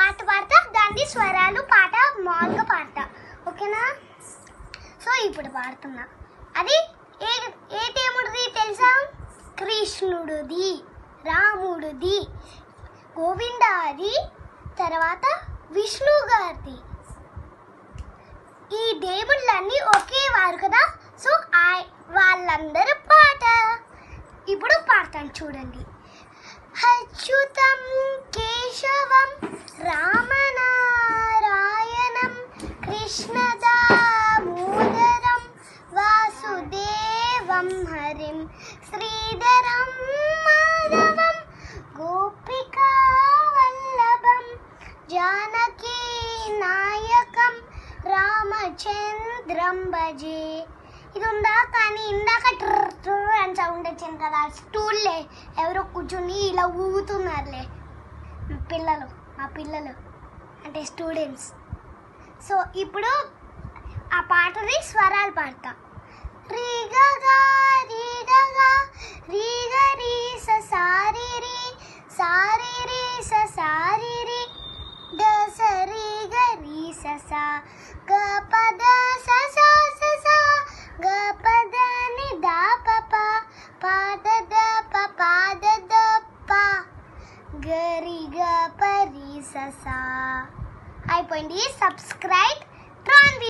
పాట పాడతా, దాన్ని స్వరాలు పాట మామూలుగా పాడతా, ఓకేనా? సో ఇప్పుడు పాడుతున్నా. అది ఏ దేవుడిది తెలుసా? కృష్ణుడిది, రాముడిది, గోవిందాది, తర్వాత విష్ణు గారిది. ఈ దేవుళ్ళన్నీ ఒకేవారు కదా, సో వాళ్ళందరూ పాట ఇప్పుడు పాడతాను చూడండి. అచ్యుతం కేశవం రామనారాయణం కృష్ణ దామోదరం వాసుదేవం హరిం శ్రీధరం మాధవం గోపికా వల్లభం జానకీ నాయకం రామచంద్రం భజే. ఇది ఉందా? కానీ ఇందాక ట్రర్ అని సౌండ్ వచ్చింది కదా, స్టూల్లే ఎవరో కూర్చుని ఇలా ఊగుతున్నారులే మా పిల్లలు అంటే స్టూడెంట్స్. సో ఇప్పుడు ఆ పాటని స్వరాలు పాడతా. రీ గగా రీ గగా రీ గరి సారి రి సారి రి సారి రి ద సరి గరి సా గ పద సా సా గ పద ని ద ప పాద ద పాద ద ప గరి గ పరి సా. అయిపోయింది. సబ్స్క్రైబ్.